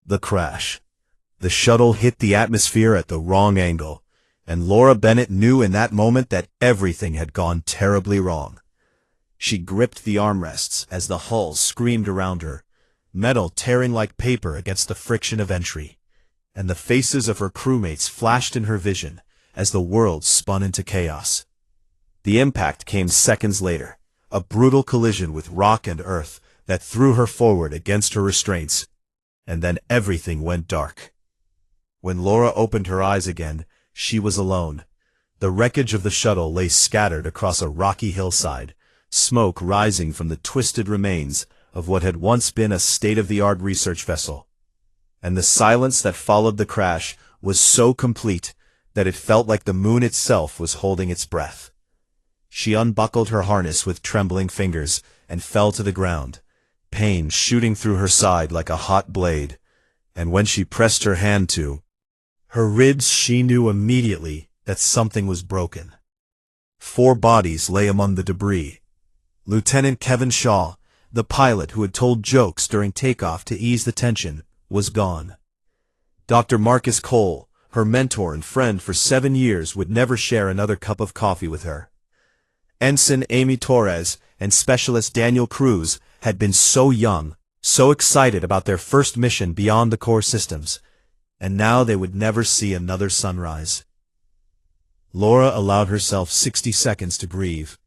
The crash. The shuttle hit the atmosphere at the wrong angle, and Laura Bennett knew in that moment that everything had gone terribly wrong. She gripped the armrests as the hull screamed around her, metal tearing like paper against the friction of entry, and the faces of her crewmates flashed in her vision as the world spun into chaos. The impact came seconds later, a brutal collision with rock and earth that threw her forward against her restraints, and then everything went dark. When Laura opened her eyes again, she was alone. The wreckage of the shuttle lay scattered across a rocky hillside, smoke rising from the twisted remains of what had once been a state-of-the-art research vessel. And the silence that followed the crash was so complete that it felt like the moon itself was holding its breath. She unbuckled her harness with trembling fingers and fell to the ground, pain shooting through her side like a hot blade, and when she pressed her hand to her ribs, she knew immediately that something was broken. 4 bodies lay among the debris. Lieutenant Kevin Shaw, the pilot who had told jokes during takeoff to ease the tension, was gone. Dr. Marcus Cole, her mentor and friend for 7 years, would never share another cup of coffee with her. Ensign Amy Torres and Specialist Daniel Cruz had been so young, so excited about their first mission beyond the core systems, and now they would never see another sunrise. Laura allowed herself 60 seconds to grieve.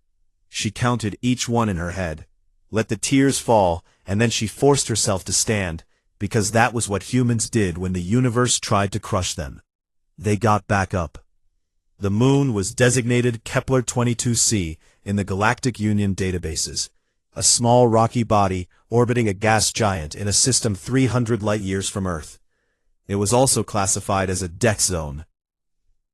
She counted each one in her head, let the tears fall, and then she forced herself to stand, because that was what humans did when the universe tried to crush them. They got back up. The moon was designated Kepler 22c in the Galactic Union databases, a small rocky body orbiting a gas giant in a system 300 light-years from Earth. It was also classified as a death zone.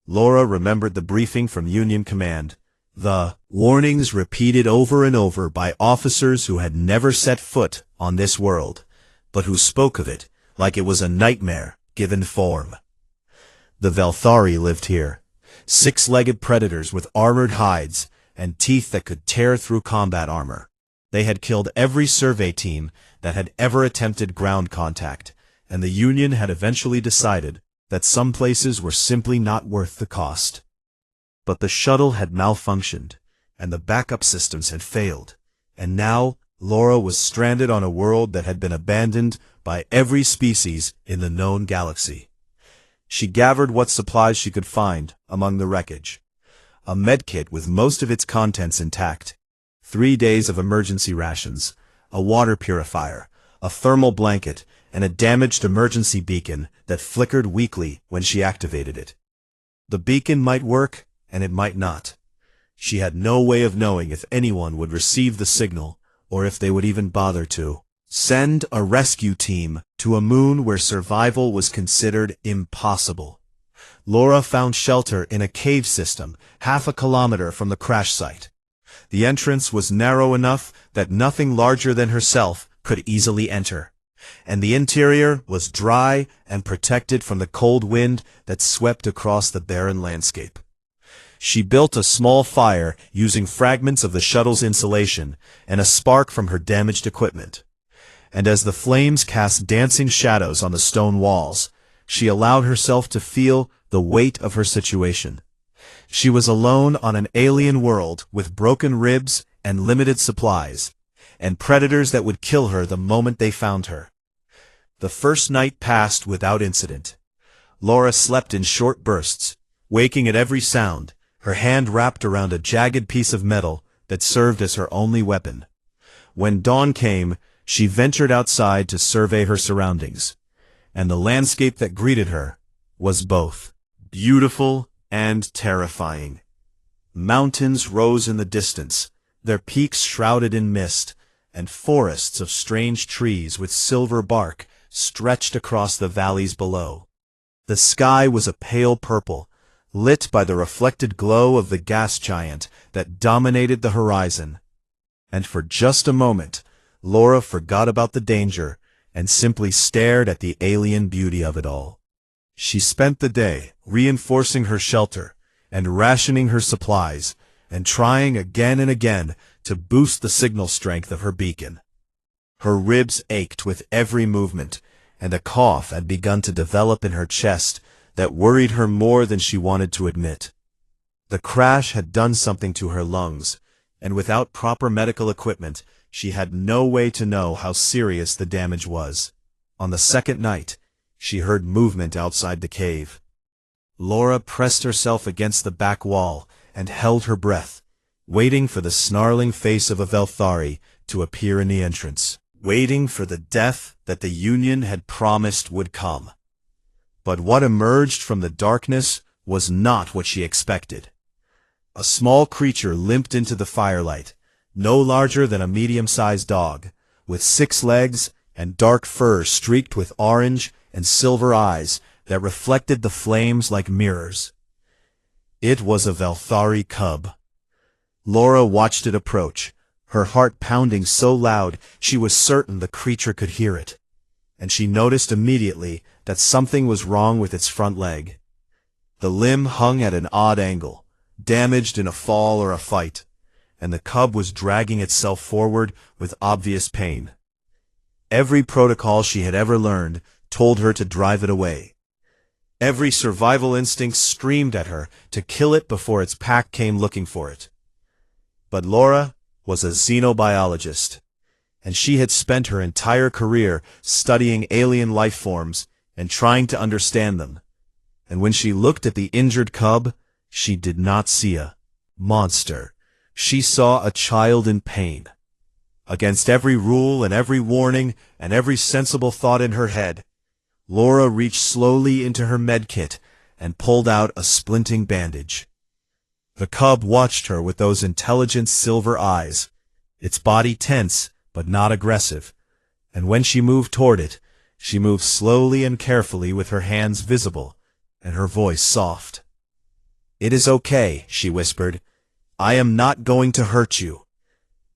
Laura remembered the briefing from Union Command, the warnings repeated over and over by officers who had never set foot on this world, but who spoke of it like it was a nightmare given form. The Velthari lived here, 6-legged predators with armored hides and teeth that could tear through combat armor. They had killed every survey team that had ever attempted ground contact, and the Union had eventually decided that some places were simply not worth the cost. But the shuttle had malfunctioned, and the backup systems had failed, and now Laura was stranded on a world that had been abandoned by every species in the known galaxy. She gathered what supplies she could find among the wreckage. A medkit with most of its contents intact, 3 days of emergency rations, a water purifier, a thermal blanket, and a damaged emergency beacon that flickered weakly when she activated it. The beacon might work, and it might not. She had no way of knowing if anyone would receive the signal, or if they would even bother to send a rescue team to a moon where survival was considered impossible. Laura found shelter in a cave system half a kilometer from the crash site. The entrance was narrow enough that nothing larger than herself could easily enter, and the interior was dry and protected from the cold wind that swept across the barren landscape. She built a small fire using fragments of the shuttle's insulation and a spark from her damaged equipment. And as the flames cast dancing shadows on the stone walls, she allowed herself to feel the weight of her situation. She was alone on an alien world with broken ribs and limited supplies, and predators that would kill her the moment they found her. The first night passed without incident. Laura slept in short bursts, waking at every sound, her hand wrapped around a jagged piece of metal that served as her only weapon. When dawn came, she ventured outside to survey her surroundings, and the landscape that greeted her was both beautiful and terrifying. Mountains rose in the distance, their peaks shrouded in mist, and forests of strange trees with silver bark stretched across the valleys below. The sky was a pale purple, lit by the reflected glow of the gas giant that dominated the horizon. And for just a moment, Laura forgot about the danger and simply stared at the alien beauty of it all. She spent the day reinforcing her shelter and rationing her supplies and trying again and again to boost the signal strength of her beacon. Her ribs ached with every movement, and a cough had begun to develop in her chest that worried her more than she wanted to admit. The crash had done something to her lungs, and without proper medical equipment, she had no way to know how serious the damage was. On the second night, she heard movement outside the cave. Laura pressed herself against the back wall and held her breath, waiting for the snarling face of a Velthari to appear in the entrance, waiting for the death that the Union had promised would come. But what emerged from the darkness was not what she expected. A small creature limped into the firelight, no larger than a medium-sized dog, with 6 legs and dark fur streaked with orange and silver eyes that reflected the flames like mirrors. It was a Velthari cub. Laura watched it approach, her heart pounding so loud she was certain the creature could hear it, and she noticed immediately that something was wrong with its front leg. The limb hung at an odd angle, damaged in a fall or a fight, and the cub was dragging itself forward with obvious pain. Every protocol she had ever learned told her to drive it away. Every survival instinct screamed at her to kill it before its pack came looking for it. But Laura was a xenobiologist, and she had spent her entire career studying alien life forms and trying to understand them. And when she looked at the injured cub, she did not see a monster. She saw a child in pain. Against every rule and every warning and every sensible thought in her head, Laura reached slowly into her medkit and pulled out a splinting bandage. The cub watched her with those intelligent silver eyes, its body tense but not aggressive, and when she moved toward it, she moved slowly and carefully with her hands visible and her voice soft. "It is okay," she whispered. "I am not going to hurt you."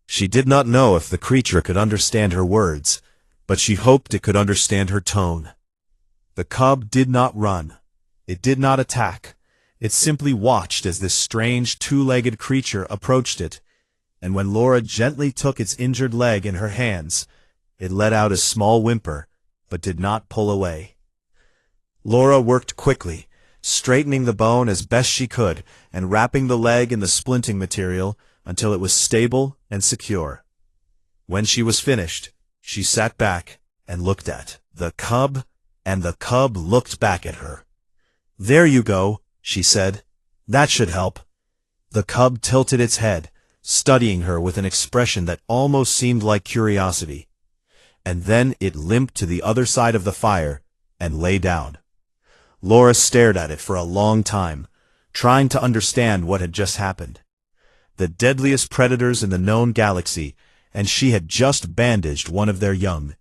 She did not know if the creature could understand her words, but she hoped it could understand her tone. The cub did not run. It did not attack. It simply watched as this strange two-legged creature approached it, and when Laura gently took its injured leg in her hands, it let out a small whimper, but did not pull away. Laura worked quickly, straightening the bone as best she could and wrapping the leg in the splinting material until it was stable and secure. When she was finished, she sat back and looked at the cub, and the cub looked back at her. "There you go," she said. "That should help." The cub tilted its head, studying her with an expression that almost seemed like curiosity, and then it limped to the other side of the fire and lay down. Laura stared at it for a long time, trying to understand what had just happened. The deadliest predators in the known galaxy, and she had just bandaged one of their young.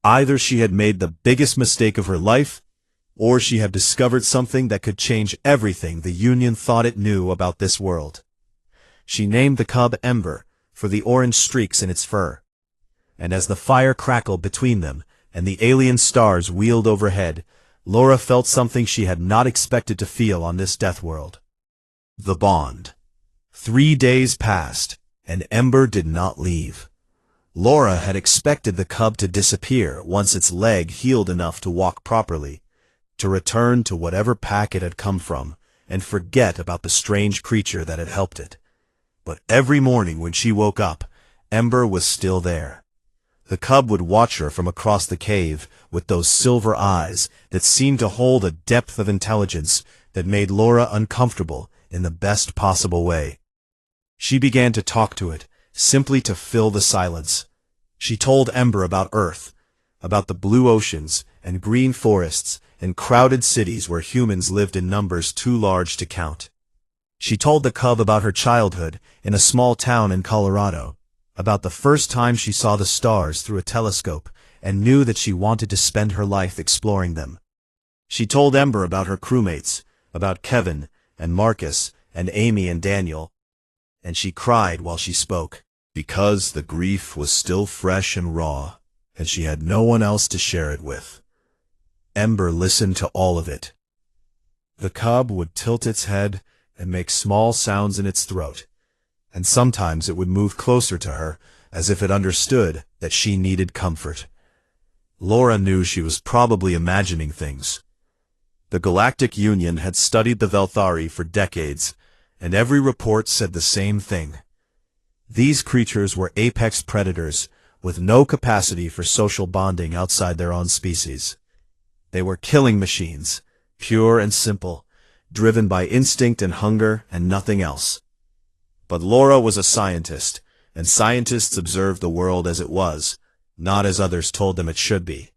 Either she had made the biggest mistake of her life, or she had discovered something that could change everything the Union thought it knew about this world. She named the cub Ember for the orange streaks in its fur, and as the fire crackled between them and the alien stars wheeled overhead, Laura felt something she had not expected to feel on this death world. The bond. 3 days passed, and Ember did not leave. Laura had expected the cub to disappear once its leg healed enough to walk properly, to return to whatever pack it had come from, and forget about the strange creature that had helped it. But every morning when she woke up, Ember was still there. The cub would watch her from across the cave with those silver eyes that seemed to hold a depth of intelligence that made Laura uncomfortable in the best possible way. She began to talk to it, simply to fill the silence. She told Ember about Earth, about the blue oceans and green forests and crowded cities where humans lived in numbers too large to count. She told the cub about her childhood in a small town in Colorado, about the first time she saw the stars through a telescope and knew that she wanted to spend her life exploring them. She told Ember about her crewmates, about Kevin and Marcus and Amy and Daniel, and she cried while she spoke, because the grief was still fresh and raw, and she had no one else to share it with. Ember listened to all of it. The cub would tilt its head and make small sounds in its throat, and sometimes it would move closer to her as if it understood that she needed comfort. Laura knew she was probably imagining things. The Galactic Union had studied the Velthari for decades, and every report said the same thing. These creatures were apex predators, with no capacity for social bonding outside their own species. They were killing machines, pure and simple, driven by instinct and hunger and nothing else. But Laura was a scientist, and scientists observed the world as it was, not as others told them it should be.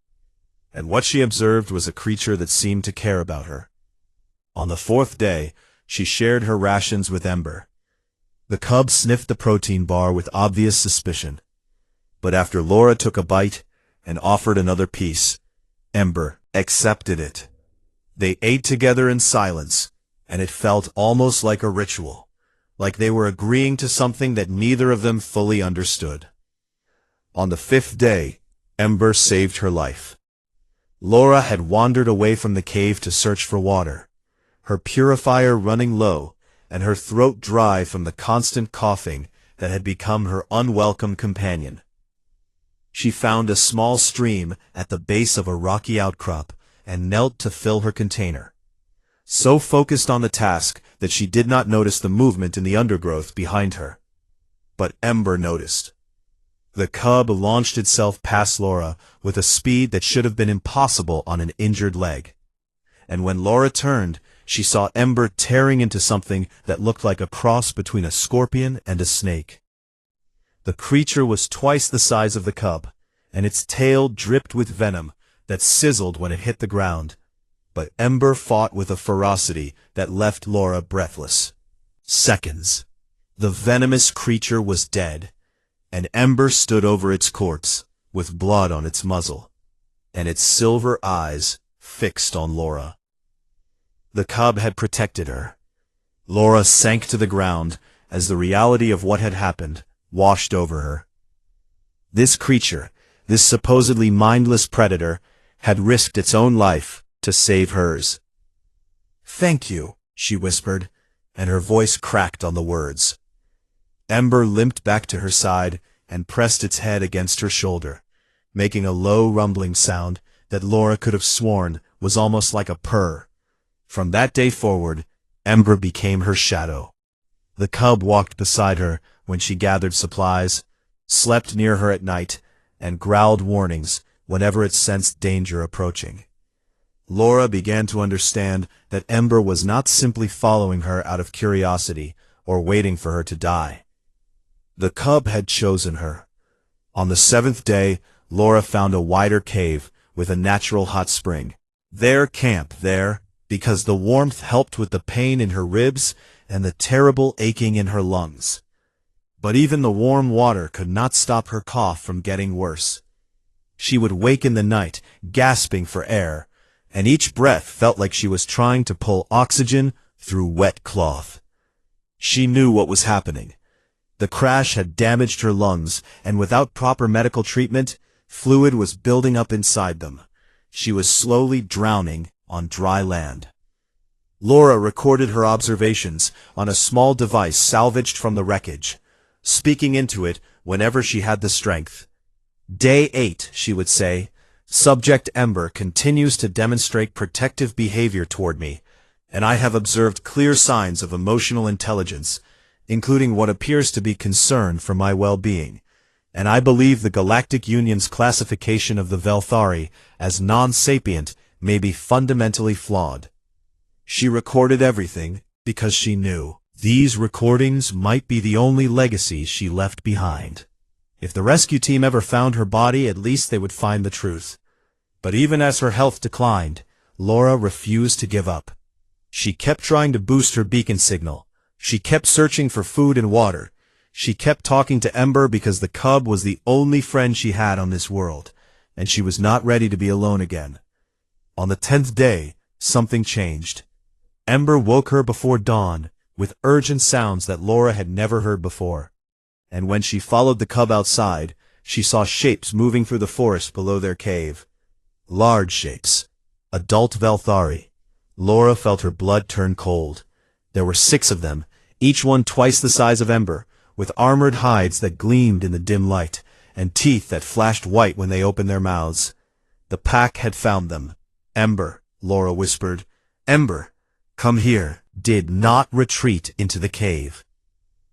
And what she observed was a creature that seemed to care about her. On the fourth day, she shared her rations with Ember. The cub sniffed the protein bar with obvious suspicion. But after Laura took a bite and offered another piece, Ember accepted it. They ate together in silence, and it felt almost like a ritual, like they were agreeing to something that neither of them fully understood. On the fifth day, Ember saved her life. Laura had wandered away from the cave to search for water, her purifier running low, and her throat dry from the constant coughing that had become her unwelcome companion. She found a small stream at the base of a rocky outcrop and knelt to fill her container, so focused on the task that she did not notice the movement in the undergrowth behind her. But Ember noticed. The cub launched itself past Laura with a speed that should have been impossible on an injured leg. And when Laura turned, she saw Ember tearing into something that looked like a cross between a scorpion and a snake. The creature was twice the size of the cub, and its tail dripped with venom that sizzled when it hit the ground. But Ember fought with a ferocity that left Laura breathless. Seconds. The venomous creature was dead, and Ember stood over its corpse, with blood on its muzzle, and its silver eyes fixed on Laura. The cub had protected her. Laura sank to the ground as the reality of what had happened washed over her. This creature, this supposedly mindless predator, had risked its own life to save hers. "Thank you," she whispered, and her voice cracked on the words. Ember limped back to her side and pressed its head against her shoulder, making a low rumbling sound that Laura could have sworn was almost like a purr. From that day forward, Ember became her shadow. The cub walked beside her when she gathered supplies, slept near her at night, and growled warnings whenever it sensed danger approaching. Laura began to understand that Ember was not simply following her out of curiosity or waiting for her to die. The cub had chosen her. On the seventh day, Laura found a wider cave with a natural hot spring. There camped there, because the warmth helped with the pain in her ribs and the terrible aching in her lungs. But even the warm water could not stop her cough from getting worse. She would wake in the night, gasping for air, and each breath felt like she was trying to pull oxygen through wet cloth. She knew what was happening. The crash had damaged her lungs, and without proper medical treatment, fluid was building up inside them. She was slowly drowning on dry land. Laura recorded her observations on a small device salvaged from the wreckage, speaking into it whenever she had the strength. "Day 8, she would say, "Subject Ember continues to demonstrate protective behavior toward me, and I have observed clear signs of emotional intelligence, including what appears to be concern for my well-being, and I believe the Galactic Union's classification of the Velthari as non-sapient may be fundamentally flawed." She recorded everything because she knew these recordings might be the only legacy she left behind. If the rescue team ever found her body, at least they would find the truth. But even as her health declined, Laura refused to give up. She kept trying to boost her beacon signal. She kept searching for food and water. She kept talking to Ember because the cub was the only friend she had on this world, and she was not ready to be alone again. On the 10th day, something changed. Ember woke her before dawn with urgent sounds that Laura had never heard before. And when she followed the cub outside, she saw shapes moving through the forest below their cave. Large shapes. Adult Velthari. Laura felt her blood turn cold. There were 6 of them, each one twice the size of Ember, with armored hides that gleamed in the dim light, and teeth that flashed white when they opened their mouths. The pack had found them. "Ember," Laura whispered. "Ember, come here." Did not retreat into the cave.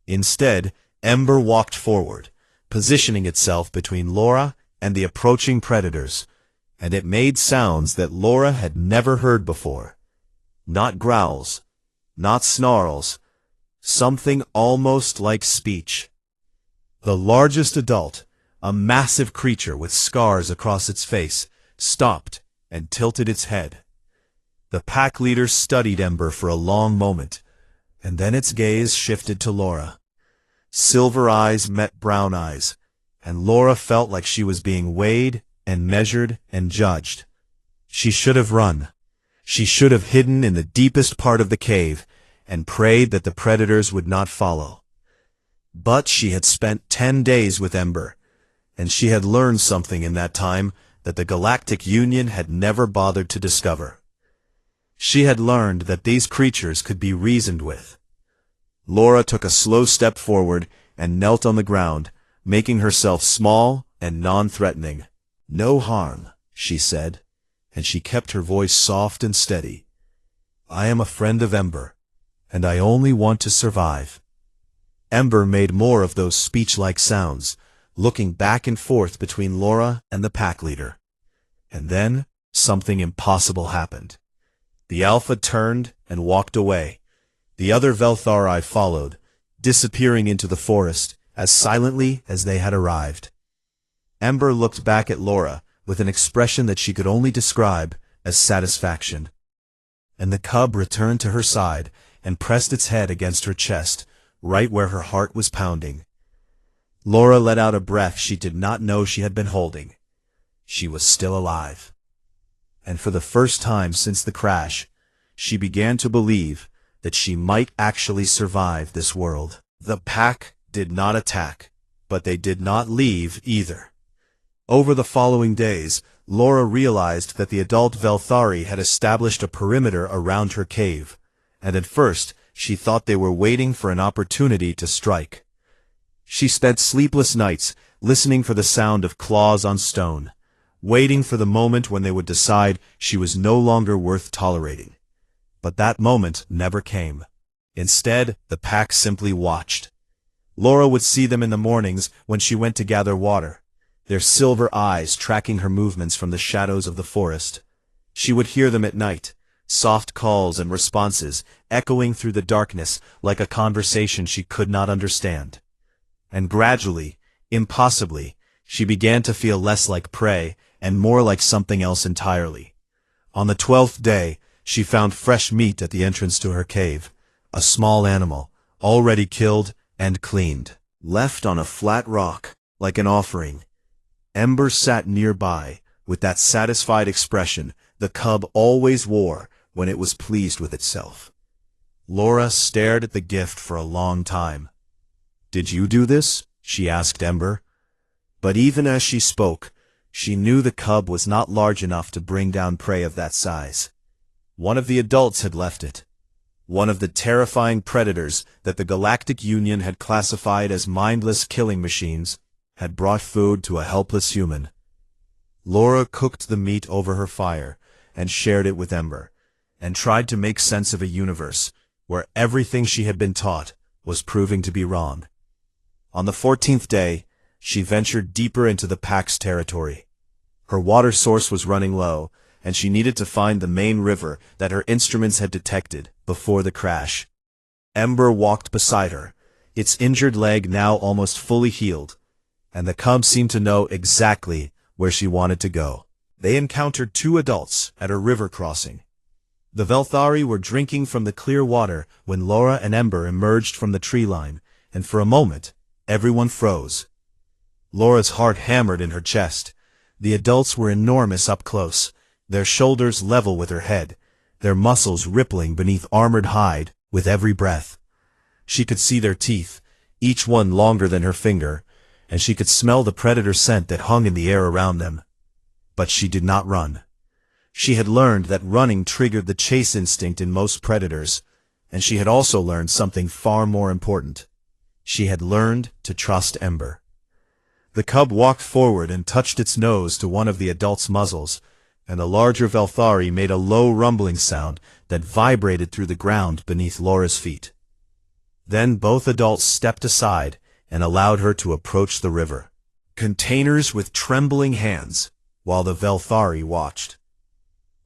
Instead, Ember walked forward, positioning itself between Laura and the approaching predators, and it made sounds that Laura had never heard before. Not growls, not snarls, something almost like speech. The largest adult, a massive creature with scars across its face, stopped and tilted its head. The pack leader studied Ember for a long moment, and then its gaze shifted to Laura. Silver eyes met brown eyes, and Laura felt like she was being weighed and measured and judged. She should have run. She should have hidden in the deepest part of the cave and prayed that the predators would not follow. But she had spent 10 days with Ember, and she had learned something in that time that the Galactic Union had never bothered to discover. She had learned that these creatures could be reasoned with. Laura took a slow step forward and knelt on the ground, making herself small and non-threatening. "No harm," she said, and she kept her voice soft and steady. "I am a friend of Ember, and I only want to survive." Ember made more of those speech-like sounds, looking back and forth between Laura and the pack leader. And then something impossible happened. The Alpha turned and walked away. The other Velthari followed, disappearing into the forest as silently as they had arrived. Ember looked back at Laura with an expression that she could only describe as satisfaction. And the cub returned to her side and pressed its head against her chest, right where her heart was pounding. Laura let out a breath she did not know she had been holding. She was still alive. And for the first time since the crash, she began to believe that she might actually survive this world. The pack did not attack, but they did not leave either. Over the following days, Laura realized that the adult Velthari had established a perimeter around her cave, and at first she thought they were waiting for an opportunity to strike. She spent sleepless nights listening for the sound of claws on stone, waiting for the moment when they would decide she was no longer worth tolerating. But that moment never came. Instead, the pack simply watched. Laura would see them in the mornings when she went to gather water, their silver eyes tracking her movements from the shadows of the forest. She would hear them at night, soft calls and responses echoing through the darkness like a conversation she could not understand. And gradually, impossibly, she began to feel less like prey and more like something else entirely. On the 12th day, she found fresh meat at the entrance to her cave, a small animal, already killed and cleaned, left on a flat rock, like an offering. Ember sat nearby, with that satisfied expression the cub always wore when it was pleased with itself. Laura stared at the gift for a long time. "Did you do this?" she asked Ember. But even as she spoke, she knew the cub was not large enough to bring down prey of that size. One of the adults had left it. One of the terrifying predators that the Galactic Union had classified as mindless killing machines had brought food to a helpless human. Laura cooked the meat over her fire and shared it with Ember, and tried to make sense of a universe where everything she had been taught was proving to be wrong. On the 14th day, she ventured deeper into the pack's territory. Her water source was running low, and she needed to find the main river that her instruments had detected before the crash. Ember walked beside her, its injured leg now almost fully healed, and the cub seemed to know exactly where she wanted to go. They encountered two adults at a river crossing. The Velthari were drinking from the clear water when Laura and Ember emerged from the tree line, and for a moment, everyone froze. Laura's heart hammered in her chest. The adults were enormous up close, their shoulders level with her head, their muscles rippling beneath armored hide with every breath. She could see their teeth, each one longer than her finger, and she could smell the predator scent that hung in the air around them. But she did not run. She had learned that running triggered the chase instinct in most predators, and she had also learned something far more important. She had learned to trust Ember. The cub walked forward and touched its nose to one of the adults' muzzles, and the larger Velthari made a low rumbling sound that vibrated through the ground beneath Laura's feet. Then both adults stepped aside and allowed her to approach the river, containers with trembling hands, while the Velthari watched.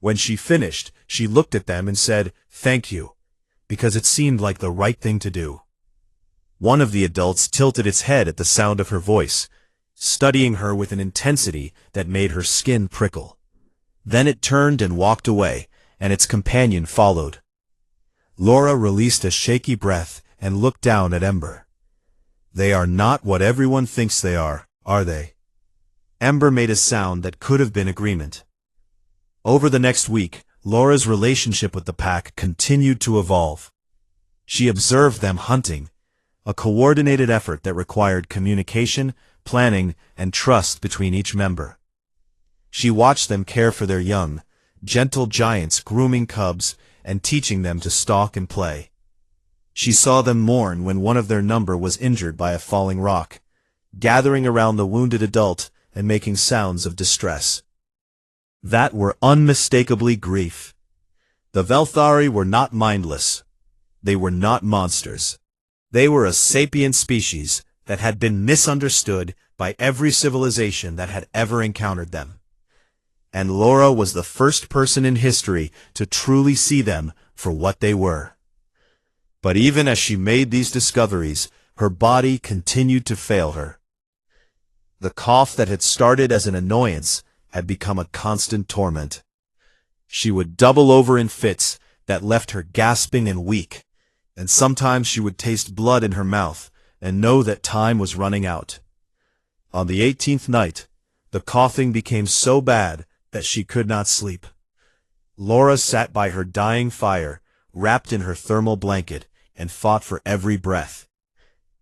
When she finished, she looked at them and said, "Thank you," because it seemed like the right thing to do. One of the adults tilted its head at the sound of her voice, studying her with an intensity that made her skin prickle. Then it turned and walked away, and its companion followed. Laura released a shaky breath and looked down at Ember. "They are not what everyone thinks they are they?" Ember made a sound that could have been agreement. Over the next week, Laura's relationship with the pack continued to evolve. She observed them hunting, a coordinated effort that required communication, planning, and trust between each member. She watched them care for their young, gentle giants grooming cubs and teaching them to stalk and play. She saw them mourn when one of their number was injured by a falling rock, gathering around the wounded adult and making sounds of distress that were unmistakably grief. The Velthari were not mindless. They were not monsters. They were a sapient species that had been misunderstood by every civilization that had ever encountered them. And Laura was the first person in history to truly see them for what they were. But even as she made these discoveries, her body continued to fail her. The cough that had started as an annoyance had become a constant torment. She would double over in fits that left her gasping and weak, and sometimes she would taste blood in her mouth and know that time was running out. On the 18th night, the coughing became so bad that she could not sleep. Laura sat by her dying fire, wrapped in her thermal blanket, and fought for every breath.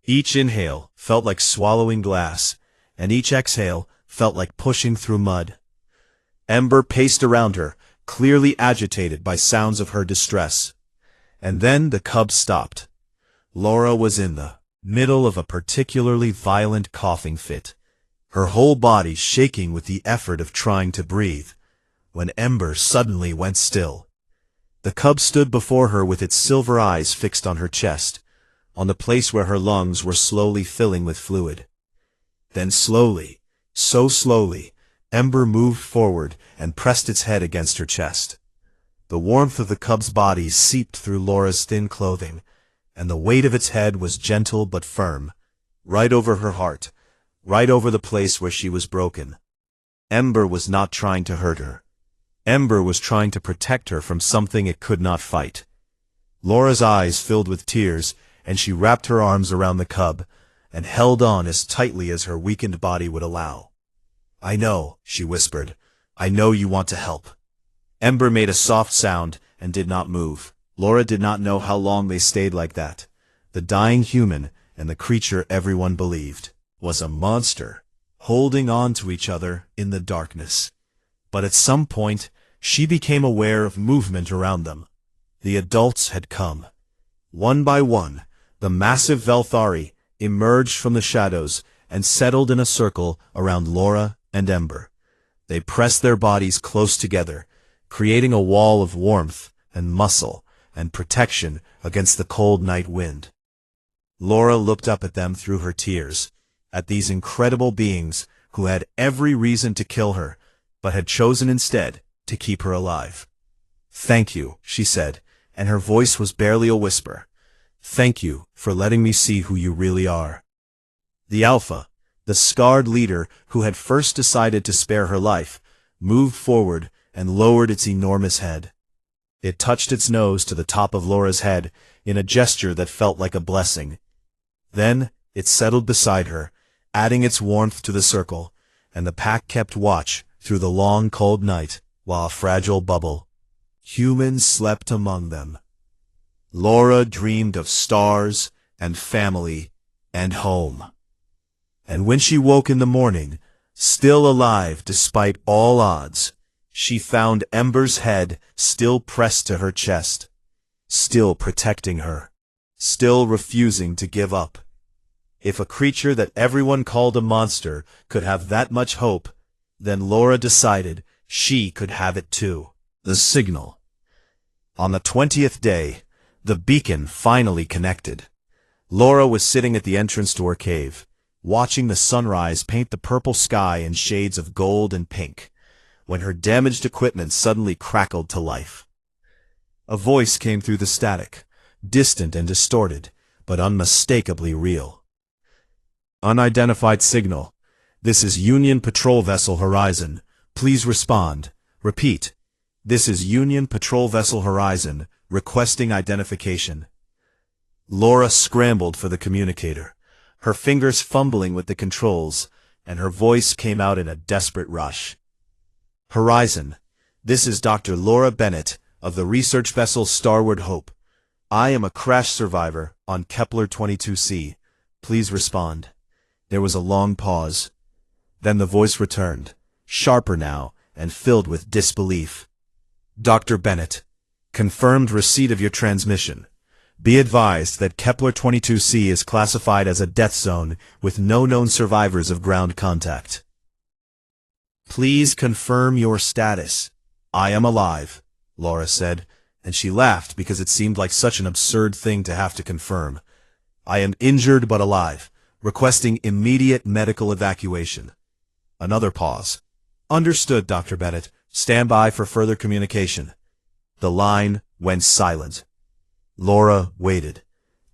Each inhale felt like swallowing glass, and each exhale felt like pushing through mud. Ember paced around her, clearly agitated by sounds of her distress. And then the cub stopped. Laura was in the middle of a particularly violent coughing fit, her whole body shaking with the effort of trying to breathe, when Ember suddenly went still. The cub stood before her with its silver eyes fixed on her chest, on the place where her lungs were slowly filling with fluid. Then slowly, so slowly, Ember moved forward and pressed its head against her chest. The warmth of the cub's body seeped through Laura's thin clothing, and the weight of its head was gentle but firm, right over her heart, right over the place where she was broken. Ember was not trying to hurt her. Ember was trying to protect her from something it could not fight. Laura's eyes filled with tears, and she wrapped her arms around the cub and held on as tightly as her weakened body would allow. "I know," she whispered. "I know you want to help." Ember made a soft sound and did not move. Laura did not know how long they stayed like that. The dying human and the creature everyone believed was a monster, holding on to each other in the darkness. But at some point, she became aware of movement around them. The adults had come. One by one, the massive Velthari emerged from the shadows and settled in a circle around Laura and Ember. They pressed their bodies close together, creating a wall of warmth and muscle and protection against the cold night wind. Laura looked up at them through her tears, at these incredible beings who had every reason to kill her, but had chosen instead to keep her alive. "Thank you," she said, and her voice was barely a whisper. "Thank you for letting me see who you really are." The Alpha, the scarred leader who had first decided to spare her life, moved forward and lowered its enormous head. It touched its nose to the top of Laura's head in a gesture that felt like a blessing. Then it settled beside her, adding its warmth to the circle, and the pack kept watch through the long cold night while a fragile bubble. Humans slept among them. Laura dreamed of stars and family and home. And when she woke in the morning, still alive despite all odds, she found Ember's head still pressed to her chest, still protecting her, still refusing to give up. If a creature that everyone called a monster could have that much hope, then Laura decided She could have it too. The signal. On the 20th day, the beacon finally connected. Laura was sitting at the entrance to her cave, watching the sunrise paint the purple sky in shades of gold and pink, when her damaged equipment suddenly crackled to life. A voice came through the static, distant and distorted, but unmistakably real. Unidentified signal. This is Union Patrol Vessel Horizon. Please respond. Repeat. This is Union Patrol Vessel Horizon, requesting identification. Laura scrambled for the communicator, her fingers fumbling with the controls, and her voice came out in a desperate rush. Horizon, this is Dr. Laura Bennett of the research vessel Starward Hope. I am a crash survivor on Kepler-22c. Please respond. There was a long pause. Then the voice returned, sharper now and filled with disbelief. Dr. Bennett, confirmed receipt of your transmission. Be advised that Kepler-22c is classified as a death zone with no known survivors of ground contact. Please confirm your status. I am alive, Laura said, and she laughed because it seemed like such an absurd thing to have to confirm. I am injured but alive, requesting immediate medical evacuation. Another pause. Understood, Dr. Bennett. Stand by for further communication. The line went silent. Laura waited.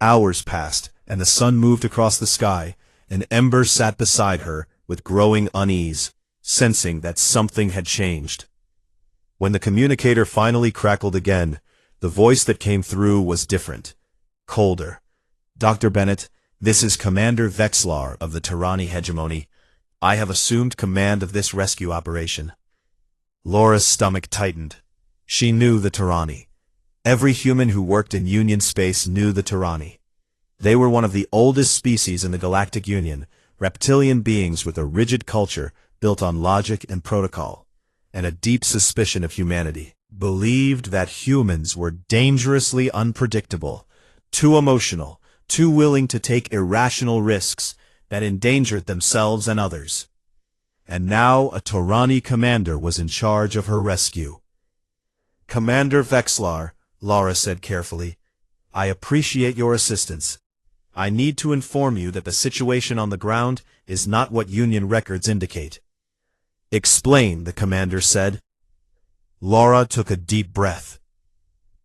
Hours passed, and the sun moved across the sky, and Ember sat beside her with growing unease, sensing that something had changed. When the communicator finally crackled again, the voice that came through was different, colder. Dr. Bennett, this is Commander Vexlar of the Tyranny Hegemony. I have assumed command of this rescue operation. Laura's stomach tightened. She knew the Tyranny. Every human who worked in Union space knew the Tyranny. They were one of the oldest species in the Galactic Union, reptilian beings with a rigid culture built on logic and protocol, and a deep suspicion of humanity. Believed that humans were dangerously unpredictable, too emotional, too willing to take irrational risks that endangered themselves and others. And now a Tyranny commander was in charge of her rescue. Commander Vexlar, Laura said carefully, I appreciate your assistance. I need to inform you that the situation on the ground is not what Union records indicate. Explain, the commander said. Laura took a deep breath.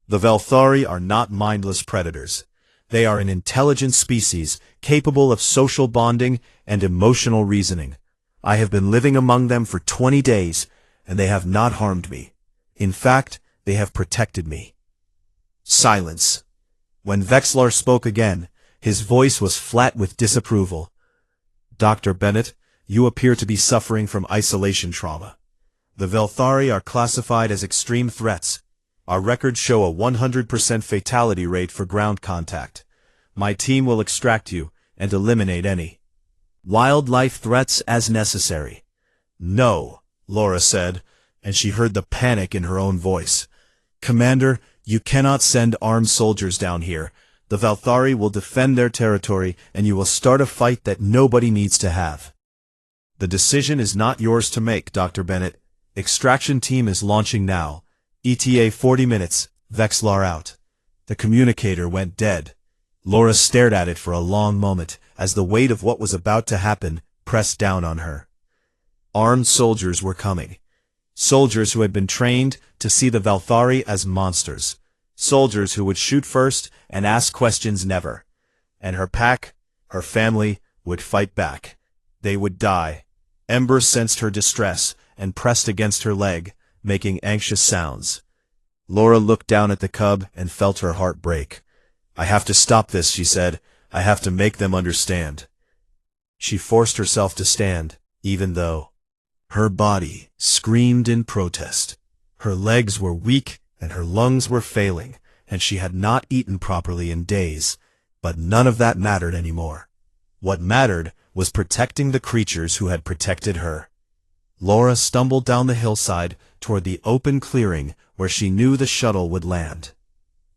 The Velthari are not mindless predators. They are an intelligent species capable of social bonding and emotional reasoning. I have been living among them for 20 days, and they have not harmed me. In fact, they have protected me. Silence. When Vexlar spoke again, his voice was flat with disapproval. Dr. Bennett, you appear to be suffering from isolation trauma. The Velthari are classified as extreme threats. Our records show a 100% fatality rate for ground contact. My team will extract you and eliminate any wildlife threats as necessary. No, Laura said, and she heard the panic in her own voice. Commander, you cannot send armed soldiers down here. The Velthari will defend their territory, and you will start a fight that nobody needs to have. The decision is not yours to make, Dr. Bennett. Extraction team is launching now. ETA 40 minutes. Vexlar out. The communicator went dead. Laura stared at it for a long moment as the weight of what was about to happen pressed down on her. Armed soldiers were coming. Soldiers who had been trained to see the Velthari as monsters. Soldiers who would shoot first and ask questions never. And her pack, her family, would fight back. They would die. Ember sensed her distress and pressed against her leg, making anxious sounds. Laura looked down at the cub and felt her heart break. I have to stop this, she said. I have to make them understand. She forced herself to stand, even though her body screamed in protest. Her legs were weak and her lungs were failing, and she had not eaten properly in days, but none of that mattered anymore. What mattered was protecting the creatures who had protected her. Laura stumbled down the hillside toward the open clearing where she knew the shuttle would land.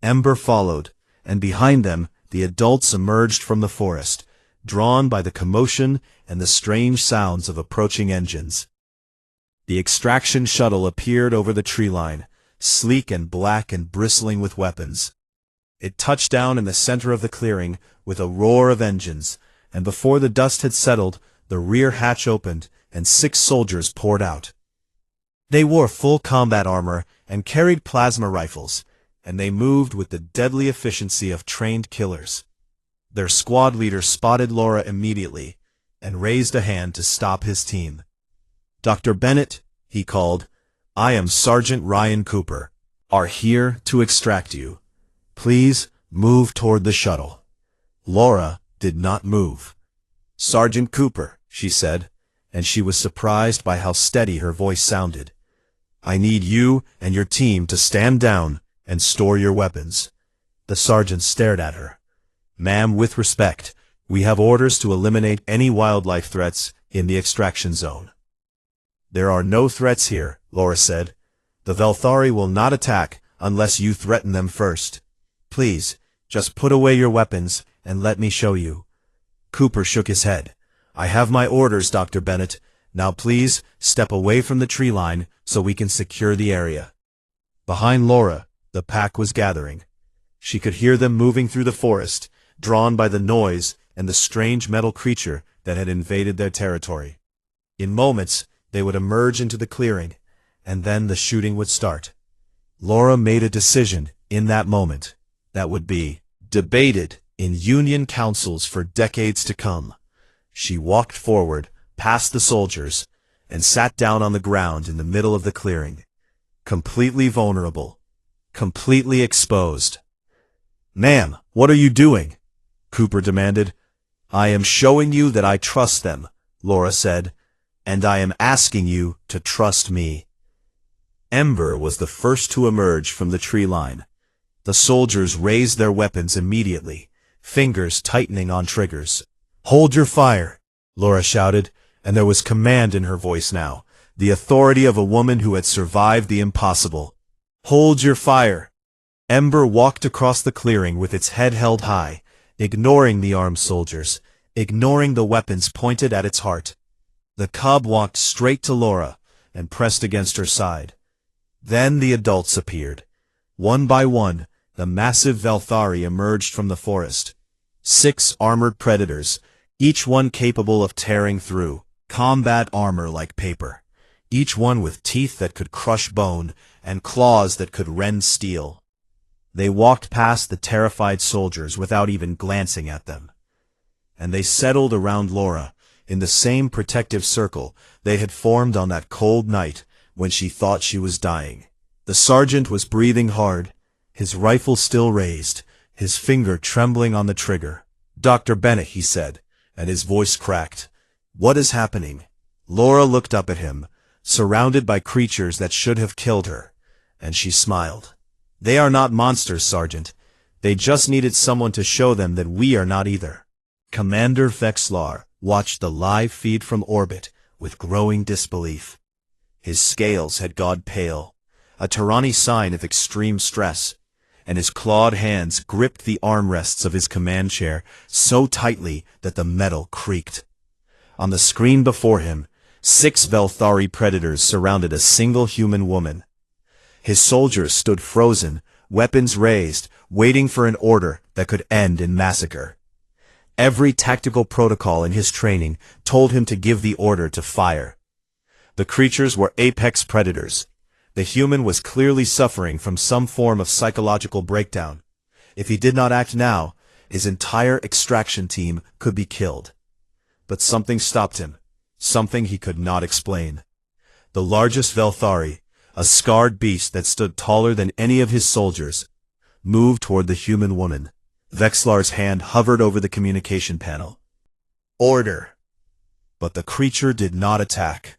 Ember followed, and behind them the adults emerged from the forest, drawn by the commotion and the strange sounds of approaching engines. The extraction shuttle appeared over the tree line, sleek and black and bristling with weapons. It touched down in the center of the clearing with a roar of engines, and before the dust had settled, the rear hatch opened and 6 soldiers poured out. They wore full combat armor and carried plasma rifles, and they moved with the deadly efficiency of trained killers. Their squad leader spotted Laura immediately and raised a hand to stop his team. "Dr. Bennett," he called, "I am Sergeant Ryan Cooper. Are here to extract you. Please move toward the shuttle." Laura did not move. "Sergeant Cooper," she said, and she was surprised by how steady her voice sounded. "I need you and your team to stand down and store your weapons." The sergeant stared at her. "Ma'am, with respect, we have orders to eliminate any wildlife threats in the extraction zone." "There are no threats here," Laura said. "The Velthari will not attack unless you threaten them first. Please, just put away your weapons and let me show you." Cooper shook his head. "I have my orders, Dr. Bennett. Now please, step away from the tree line so we can secure the area." Behind Laura, the pack was gathering. She could hear them moving through the forest, drawn by the noise and the strange metal creature that had invaded their territory. In moments, they would emerge into the clearing, and then the shooting would start. Laura made a decision in that moment that would be debated in Union councils for decades to come. She walked forward, past the soldiers, and sat down on the ground in the middle of the clearing, completely vulnerable, completely exposed. "Ma'am, what are you doing?" Cooper demanded. "I am showing you that I trust them," Laura said, "and I am asking you to trust me." Ember was the first to emerge from the tree line. The soldiers raised their weapons immediately, fingers tightening on triggers. "Hold your fire," Laura shouted, and there was command in her voice now, the authority of a woman who had survived the impossible. "Hold your fire." Ember walked across the clearing with its head held high, ignoring the armed soldiers, ignoring the weapons pointed at its heart. The cub walked straight to Laura and pressed against her side. Then the adults appeared. One by one, the massive Velthari emerged from the forest. 6 armored predators, each one capable of tearing through combat armor like paper, each one with teeth that could crush bone and claws that could rend steel. They walked past the terrified soldiers without even glancing at them. And they settled around Laura in the same protective circle they had formed on that cold night when she thought she was dying. The sergeant was breathing hard, his rifle still raised, his finger trembling on the trigger. "Dr. Bennett," he said, and his voice cracked. "What is happening?" Laura looked up at him, surrounded by creatures that should have killed her, and she smiled. "They are not monsters, Sergeant. They just needed someone to show them that we are not either." Commander Vexlar watched the live feed from orbit with growing disbelief. His scales had gone pale, a tyranny sign of extreme stress, and his clawed hands gripped the armrests of his command chair so tightly that the metal creaked. On the screen before him, 6 Velthari predators surrounded a single human woman. His soldiers stood frozen, weapons raised, waiting for an order that could end in massacre. Every tactical protocol in his training told him to give the order to fire. The creatures were apex predators. The human was clearly suffering from some form of psychological breakdown. If he did not act now, his entire extraction team could be killed. But something stopped him, something he could not explain. The largest Velthari, a scarred beast that stood taller than any of his soldiers, moved toward the human woman. Vexlar's hand hovered over the communication panel. "Order!" But the creature did not attack.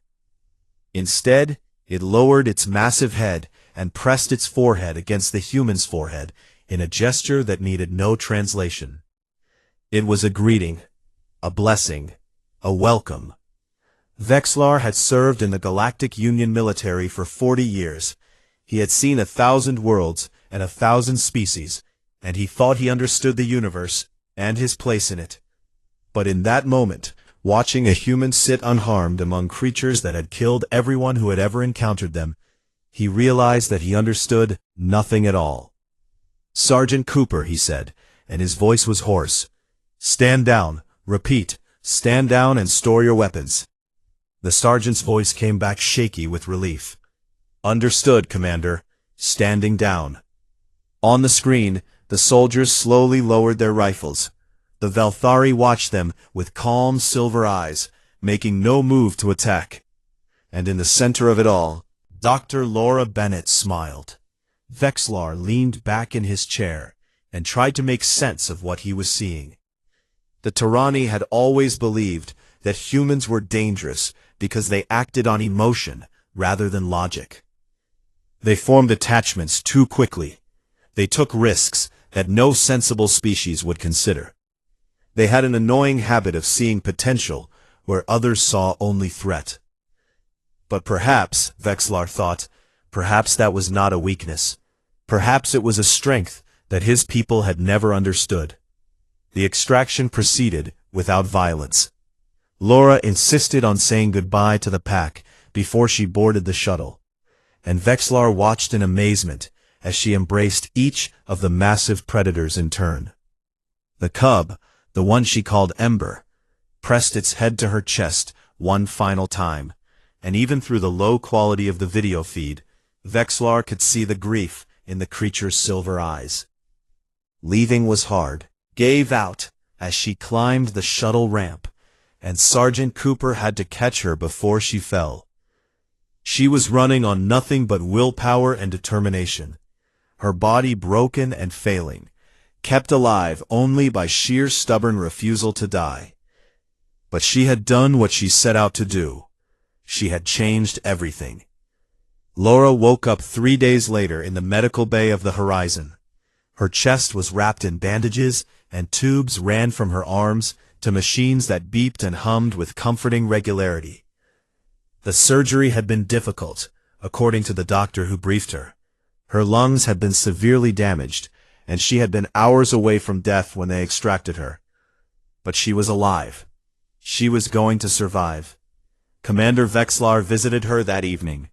Instead, it lowered its massive head and pressed its forehead against the human's forehead in a gesture that needed no translation. It was a greeting, a blessing, a welcome. Vexlar had served in the Galactic Union military for 40 years. He had seen 1,000 worlds and 1,000 species, and he thought he understood the universe and his place in it. But in that moment, Watching a human sit unharmed among creatures that had killed everyone who had ever encountered them, he realized that he understood nothing at all. "Sergeant Cooper," he said, and his voice was hoarse. "Stand down. Repeat, stand down and store your weapons." The sergeant's voice came back shaky with relief. "Understood, Commander. Standing down." On the screen, the soldiers slowly lowered their rifles. The Velthari watched them with calm silver eyes, making no move to attack. And in the center of it all, Dr. Laura Bennett smiled. Vexlar leaned back in his chair and tried to make sense of what he was seeing. The Tyranni had always believed that humans were dangerous because they acted on emotion rather than logic. They formed attachments too quickly. They took risks that no sensible species would consider. They had an annoying habit of seeing potential where others saw only threat. But perhaps, Vexlar thought, perhaps that was not a weakness. Perhaps it was a strength that his people had never understood. The extraction proceeded without violence. Laura insisted on saying goodbye to the pack before she boarded the shuttle, and Vexlar watched in amazement as she embraced each of the massive predators in turn. The cub, the one she called Ember, pressed its head to her chest one final time, and even through the low quality of the video feed, Vexlar could see the grief in the creature's silver eyes. Leaving was hard, gave out as she climbed the shuttle ramp, and Sergeant Cooper had to catch her before she fell. She was running on nothing but willpower and determination, her body broken and failing, kept alive only by sheer stubborn refusal to die. But she had done what she set out to do. She had changed everything. Laura woke up 3 days later in the medical bay of the Horizon. Her chest was wrapped in bandages, and tubes ran from her arms to machines that beeped and hummed with comforting regularity. The surgery had been difficult, according to the doctor who briefed her. Her lungs had been severely damaged, and she had been hours away from death when they extracted her. But she was alive. She was going to survive. Commander Vexlar visited her that evening.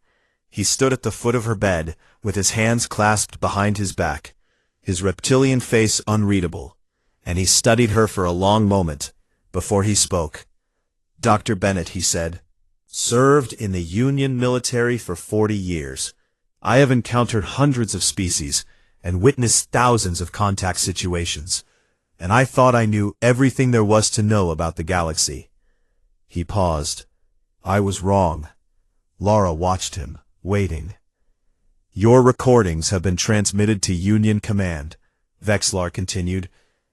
He stood at the foot of her bed, with his hands clasped behind his back, his reptilian face unreadable, and he studied her for a long moment before he spoke. "Dr. Bennett," he said, "served in the Union military for 40 years. I have encountered hundreds of species and witnessed thousands of contact situations, and I thought I knew everything there was to know about the galaxy." He paused. "I was wrong." Laura watched him, waiting. "Your recordings have been transmitted to Union Command," Vexlar continued.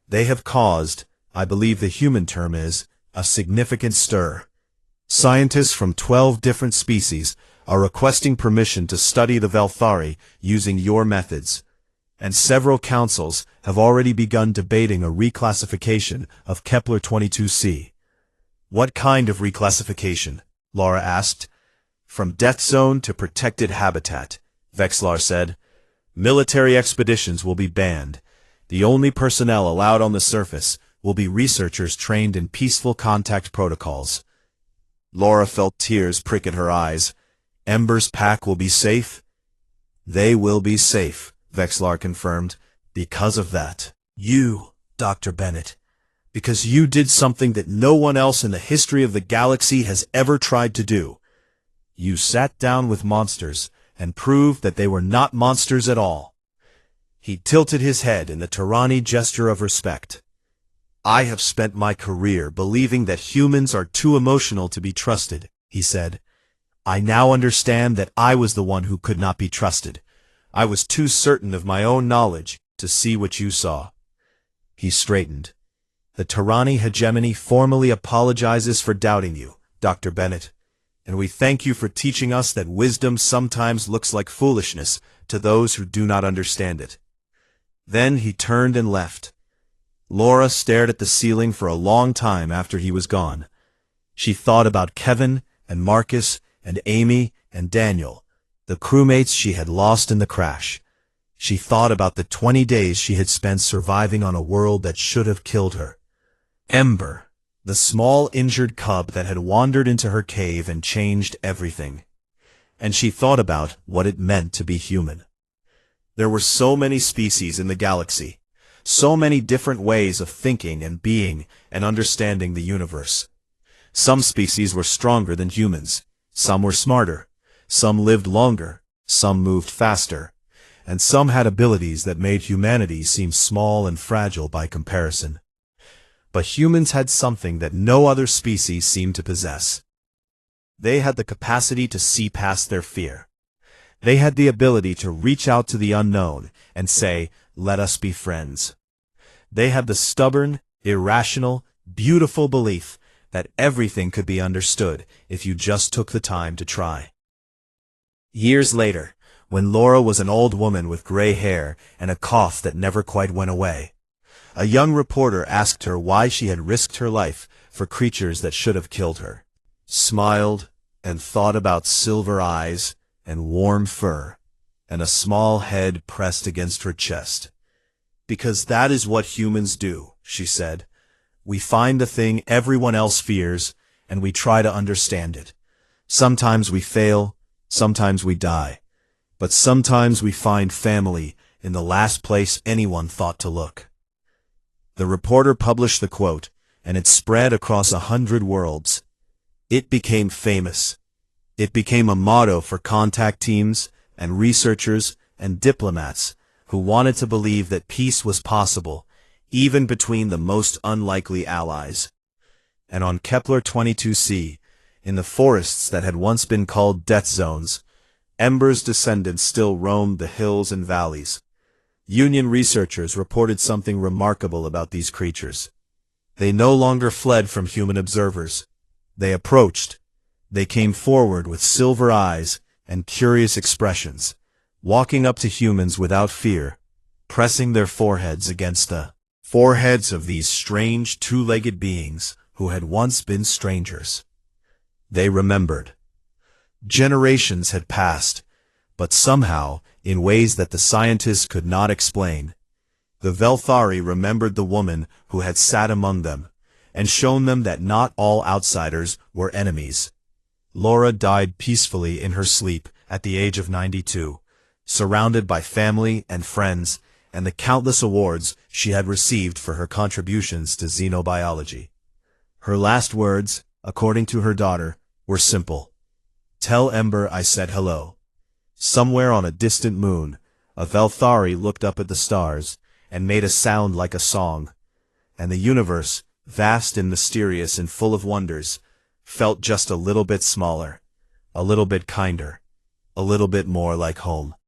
"They have caused, I believe the human term is, a significant stir. Scientists from 12 different species are requesting permission to study the Velthari using your methods, and several councils have already begun debating a reclassification of Kepler-22c. "What kind of reclassification?" Laura asked. "From death zone to protected habitat," Vexlar said. "Military expeditions will be banned. The only personnel allowed on the surface will be researchers trained in peaceful contact protocols." Laura felt tears prick at her eyes. "Ember's pack will be safe?" "They will be safe," Vexlar confirmed. "Because of that. You, Dr. Bennett. Because you did something that no one else in the history of the galaxy has ever tried to do. You sat down with monsters and proved that they were not monsters at all." He tilted his head in the Tyranni gesture of respect. "I have spent my career believing that humans are too emotional to be trusted," he said. "I now understand that I was the one who could not be trusted. I was too certain of my own knowledge to see what you saw." He straightened. "The Tyranni hegemony formally apologizes for doubting you, Dr. Bennett, and we thank you for teaching us that wisdom sometimes looks like foolishness to those who do not understand it." Then he turned and left. Laura stared at the ceiling for a long time after he was gone. She thought about Kevin and Marcus and Amy and Daniel, the crewmates she had lost in the crash. She thought about the 20 days she had spent surviving on a world that should have killed her. Ember, the small injured cub that had wandered into her cave and changed everything. And she thought about what it meant to be human. There were so many species in the galaxy, so many different ways of thinking and being and understanding the universe. Some species were stronger than humans, some were smarter, some lived longer, some moved faster, and some had abilities that made humanity seem small and fragile by comparison. But humans had something that no other species seemed to possess. They had the capacity to see past their fear. They had the ability to reach out to the unknown and say, "Let us be friends." They had the stubborn, irrational, beautiful belief that everything could be understood if you just took the time to try. Years later, when Laura was an old woman with gray hair and a cough that never quite went away, a young reporter asked her why she had risked her life for creatures that should have killed her, smiled, and thought about silver eyes and warm fur, and a small head pressed against her chest. "Because that is what humans do," she said. "We find the thing everyone else fears, and we try to understand it. Sometimes we fail, sometimes we die, but sometimes we find family in the last place anyone thought to look." The reporter published the quote, and it spread across 100 worlds. It became famous. It became a motto for contact teams and researchers and diplomats who wanted to believe that peace was possible, even between the most unlikely allies. And on Kepler 22c, in the forests that had once been called death zones, Ember's descendants still roamed the hills and valleys. Union researchers reported something remarkable about these creatures. They no longer fled from human observers. They approached. They came forward with silver eyes and curious expressions, walking up to humans without fear, pressing their foreheads against the foreheads of these strange two-legged beings who had once been strangers. They remembered. Generations had passed, but somehow, in ways that the scientists could not explain, the Velthari remembered the woman who had sat among them, and shown them that not all outsiders were enemies. Laura died peacefully in her sleep at the age of 92, surrounded by family and friends and the countless awards she had received for her contributions to xenobiology. Her last words, according to her daughter, were simple. "Tell Ember I said hello." Somewhere on a distant moon, a Velthari looked up at the stars and made a sound like a song, and the universe, vast and mysterious and full of wonders, felt just a little bit smaller, a little bit kinder, a little bit more like home.